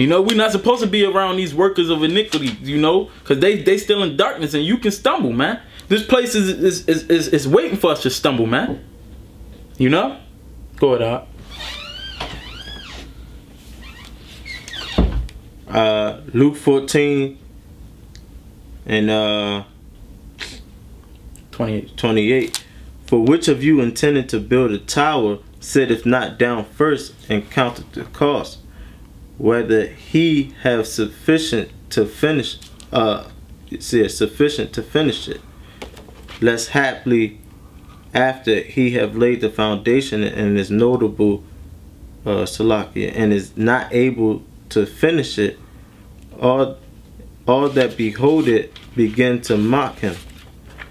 You know, we're not supposed to be around these workers of iniquity, you know, because they still in darkness and you can stumble, man. This place is waiting for us to stumble, man. You know? Go ahead, Luke 14 and 28. For which of you intending to build a tower sitteth not down first and counteth the cost, whether he have sufficient to finish it, lest haply after he have laid the foundation and is notable Salakia, and is not able to finish it, all that behold it begin to mock him,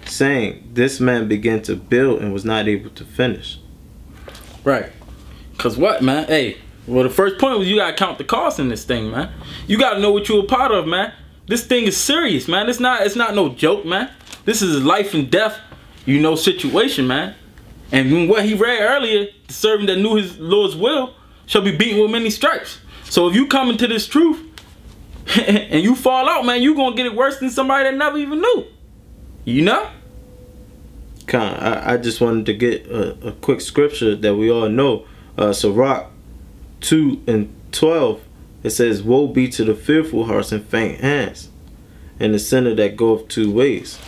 saying, this man began to build and was not able to finish. Right. Cause what, man? Hey, well, the first point was you gotta count the cost in this thing, man. You gotta know what you're a part of, man. This thing is serious, man. It's not no joke, man. This is a life and death, you know, situation, man. And what he read earlier, the servant that knew his Lord's will shall be beaten with many stripes. So if you come into this truth and you fall out, man, you gonna get it worse than somebody that never even knew. You know? I just wanted to get a quick scripture that we all know. Sirach 2:12, it says, woe be to the fearful hearts and faint hands, and the sinner that goeth 2 ways.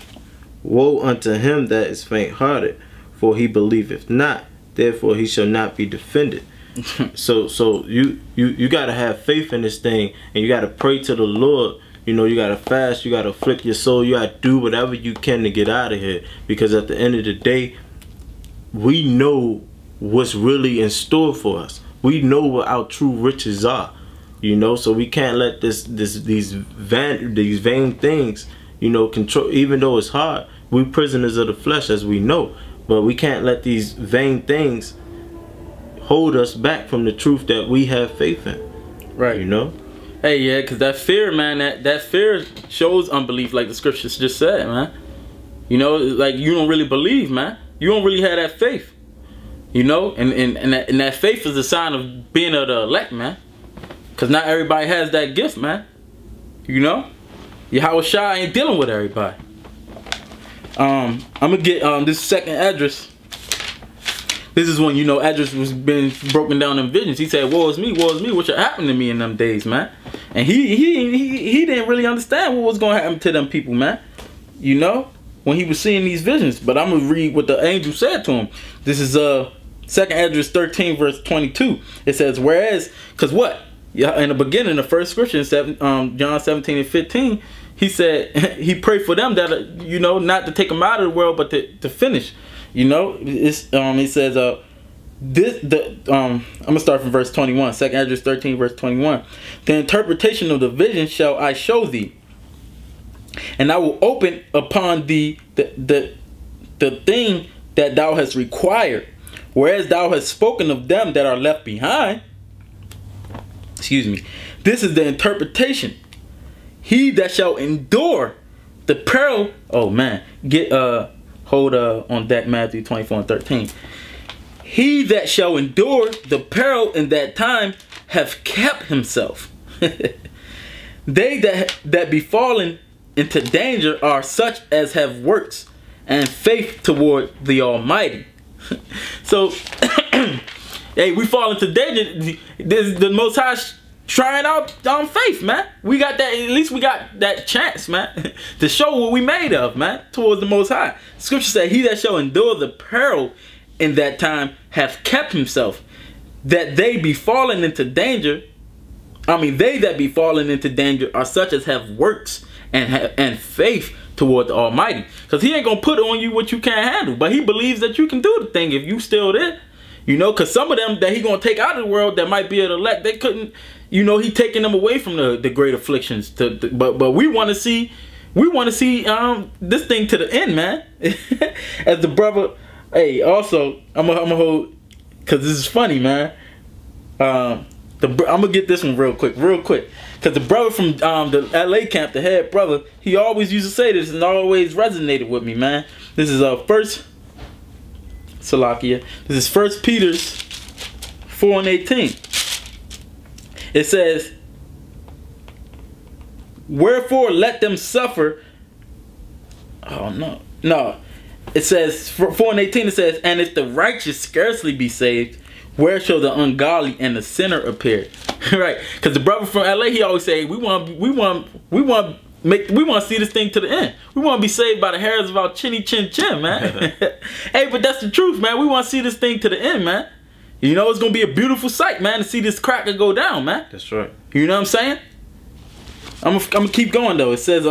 Woe unto him that is faint hearted, for he believeth not, therefore he shall not be defended. So you gotta have faith in this thing, and you gotta pray to the Lord. You know, you gotta fast, you gotta afflict your soul, you gotta do whatever you can to get out of here. Because at the end of the day, we know what's really in store for us. We know what our true riches are. You know, so we can't let these vain things, you know, control. Even though it's hard, we prisoners of the flesh, as we know. But we can't let these vain things hold us back from the truth that we have faith in. Right. You know? Hey, yeah, because that fear, man, that fear shows unbelief, like the scriptures just said, man. You know, like you don't really believe, man. You don't really have that faith. You know, and that faith is a sign of being of the elect, man. Because not everybody has that gift, man. You know? Yahweh Shai ain't dealing with everybody. I'm going to get this second address. This is when, you know, Esdras was being broken down in visions. He said, woe is me, what should happen to me in them days, man? And he didn't really understand what was going to happen to them people, man. You know, when he was seeing these visions. But I'm going to read what the angel said to him. This is 2nd Esdras 13 verse 22. It says, whereas, because what? Yeah, in the beginning, the first scripture, John 17 and 15, he said, he prayed for them that, you know, not to take them out of the world, but to finish. You know, it's he says I'm gonna start from verse 21. 2nd Esdras 13 verse 21. The interpretation of the vision shall I show thee, and I will open upon thee the thing that thou hast required, whereas thou hast spoken of them that are left behind. Excuse me. This is the interpretation. He that shall endure the peril. Oh man, get hold on deck, Matthew 24 and 13. He that shall endure the peril in that time have kept himself. They that be fallen into danger are such as have works and faith toward the Almighty. So, hey, we fall into danger. The Most High trying out faith, man. We got that. At least we got that chance, man, to show what we made of, man, towards the Most High. Scripture said, he that shall endure the peril in that time hath kept himself, that they be fallen into danger. I mean, they that be fallen into danger are such as have works and faith toward the Almighty. Because he ain't gonna put on you what you can't handle, but he believes that you can do the thing if you still there. You know, because some of them that he gonna take out of the world that might be of the elect, they couldn't. You know, he taking them away from the great afflictions. But we want to see this thing to the end, man. As the brother, hey, also I'm gonna hold, because this is funny, man. I'm gonna get this one real quick, because the brother from the LA camp, the head brother, he always used to say this and always resonated with me, man. This is first Salakia. This is 1 Peter 4 and 18. It says, Wherefore let them suffer. Oh no. It says 4:18. It says, and if the righteous scarcely be saved, where shall the ungodly and the sinner appear? Right? Because the brother from LA, he always say, we want to see this thing to the end. We want to be saved by the hairs of our chinny chin chin, man. Hey, but that's the truth, man. We want to see this thing to the end, man. You know, it's gonna be a beautiful sight, man, to see this cracker go down, man. That's right. You know what I'm saying? I'm gonna keep going though. It says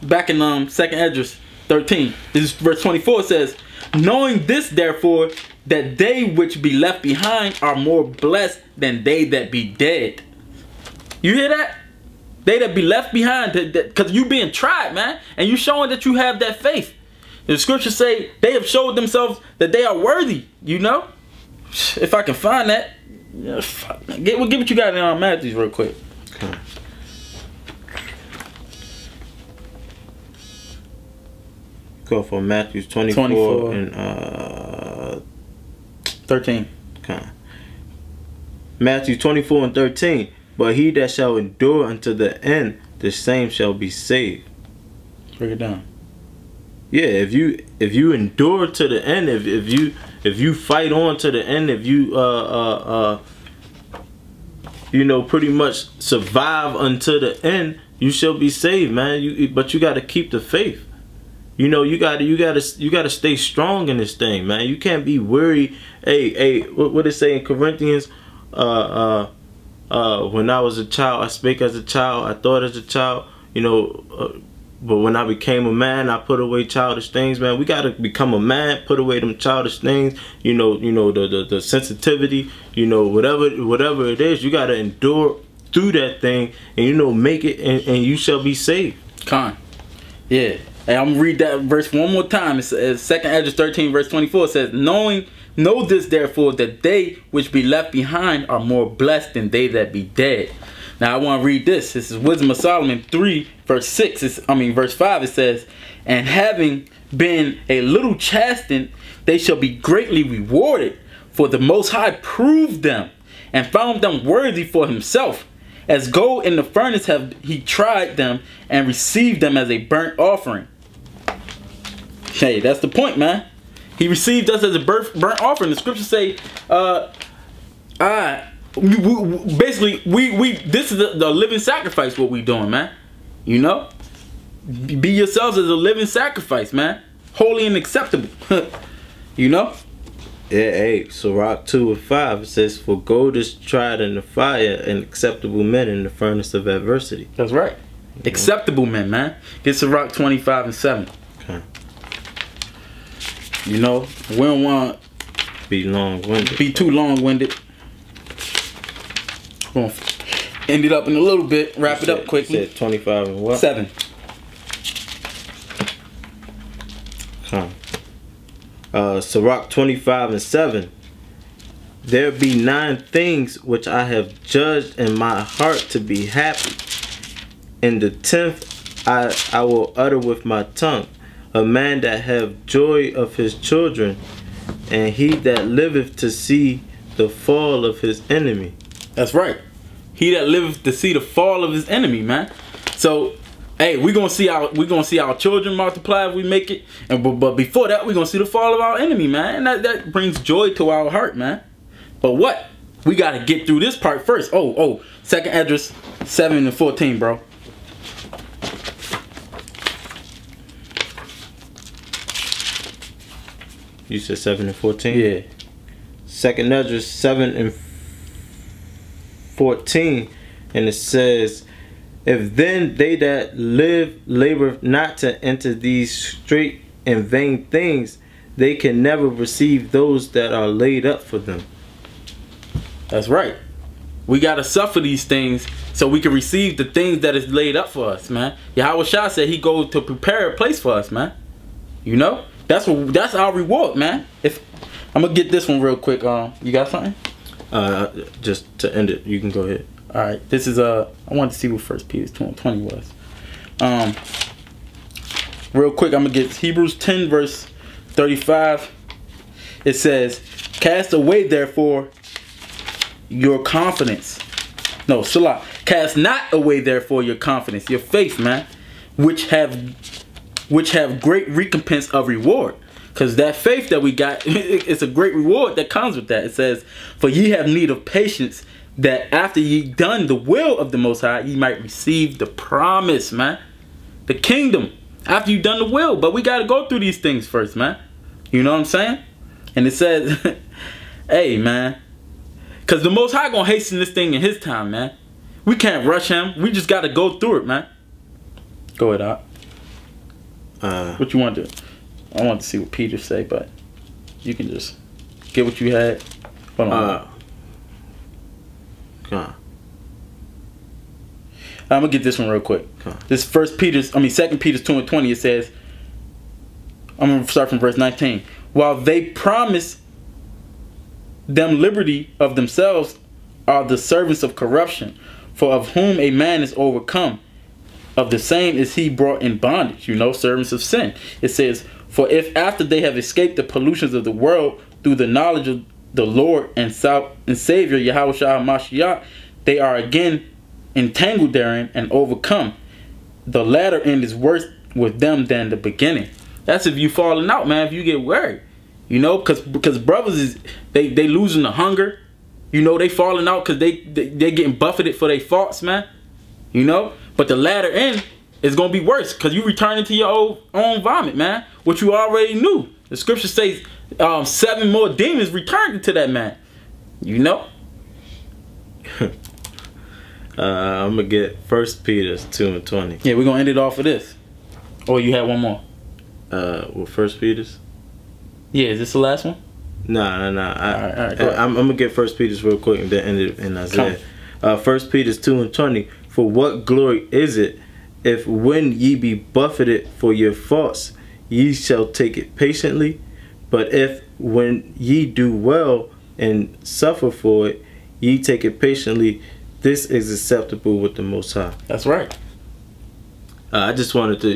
back in 2nd Esdras 13, this is verse 24. It says, knowing this therefore, that they which be left behind are more blessed than they that be dead. You hear that? They that be left behind, because you being tried, man, and you showing that you have that faith. The scriptures say they have showed themselves that they are worthy. You know, if I can find that, yeah, get what you got in Matthew real quick. Okay. Go for Matthew 24 and 13. Okay. Matthew 24 and 13. But he that shall endure unto the end, the same shall be saved. Break it down. Yeah, if you endure to the end, if you fight on to the end, if you you know, pretty much survive until the end, you shall be saved, man. But you got to keep the faith. You know, you gotta stay strong in this thing, man. You can't be weary. Hey, what it say in Corinthians? When I was a child, I spake as a child, I thought as a child. You know, but when I became a man, I put away childish things, man. We gotta become a man, put away them childish things. You know, the sensitivity. You know, whatever it is, you gotta endure through that thing, and you know, make it, and you shall be saved. Yeah. Hey, I'm gonna read that verse one more time. It's 2nd Esdras 13 verse 24. It says, know this therefore, that they which be left behind are more blessed than they that be dead. Now I want to read this. This is Wisdom of Solomon 3 verse 6. Verse 5. It says, and having been a little chastened, they shall be greatly rewarded. For the Most High proved them and found them worthy for himself. As gold in the furnace have he tried them and received them as a burnt offering. Hey, that's the point, man. He received us as a burnt offering. The scriptures say, basically, this is the living sacrifice. What we doing, man? You know, be yourselves as a living sacrifice, man, holy and acceptable. You know. Yeah, hey, Sirach 2 and 5, it says, for gold is tried in the fire, and acceptable men in the furnace of adversity. That's right. Acceptable men, man. Get Sirach 25 and 7. Okay. You know, we don't want be long-winded. Be too long-winded. We're gonna end it up in a little bit. Wrap it up quickly. You said 25 and what? 7. Sirach 25 and 7. There be 9 things which I have judged in my heart to be happy. In the 10th I will utter with my tongue. A man that have joy of his children, and he that liveth to see the fall of his enemy. That's right. He that liveth to see the fall of his enemy, man. So, hey, we're gonna see our children multiply if we make it. But before that, we're gonna see the fall of our enemy, man. And that brings joy to our heart, man. But what? We gotta get through this part first. 2nd Esdras 7 and 14, bro. You said 7 and 14? Yeah. 2nd Esdras 7 and 14, and it says, if then they that live labor not to enter these straight and vain things, they can never receive those that are laid up for them. That's right. We gotta suffer these things so we can receive the things that is laid up for us, man. Yahweh Shah said he goes to prepare a place for us, man. You know? That's our reward, man. If I'm gonna get this one real quick. You got something? Just to end it, you can go ahead. All right. This is I wanted to see what 1 Peter 2:20 was. Real quick, I'm gonna get Hebrews 10 verse 35. It says, "Cast away therefore your confidence." No, Salah. Cast not away therefore your confidence, your faith, man, which have great recompense of reward. Because that faith that we got, it's a great reward that comes with that. It says, for ye have need of patience, that after ye done the will of the Most High, ye might receive the promise, man. The kingdom, after you done the will. But we got to go through these things first, man. You know what I'm saying? And it says, hey, man, because the Most High going to hasten this thing in his time, man. We can't rush him. We just got to go through it, man. Go ahead, Doc. What you want to do? I want to see what Peter say, but you can just get what you had. Hold on. I'm gonna get this one real quick. This 2 Peter 2:20. It says, I'm gonna start from verse 19. While they promise them liberty of themselves are the servants of corruption, for of whom a man is overcome, of the same is he brought in bondage. You know, servants of sin. It says, for if after they have escaped the pollutions of the world through the knowledge of the Lord and Savior Yahushua HaMashiach, they are again entangled therein and overcome, the latter end is worse with them than the beginning. That's if you falling out, man. If you get worried, you know, because brothers is they losing the hunger, you know, they falling out because they getting buffeted for their faults, man. You know, but the latter end is gonna be worse because you returning to your own vomit, man. What you already knew. The scripture says 7 more demons returned to that man. You know. I'm gonna get 1 Peter 2:20. Yeah, we're gonna end it off of this. Or you had one more? With 1 Peter's? Yeah, is this the last one? Nah. All right, I'm gonna get 1 Peter's real quick and then end it in Isaiah. 1 Peter's 2:20. For what glory is it if when ye be buffeted for your faults, ye shall take it patiently? But if when ye do well and suffer for it, ye take it patiently, this is acceptable with the Most High. That's right. I just wanted to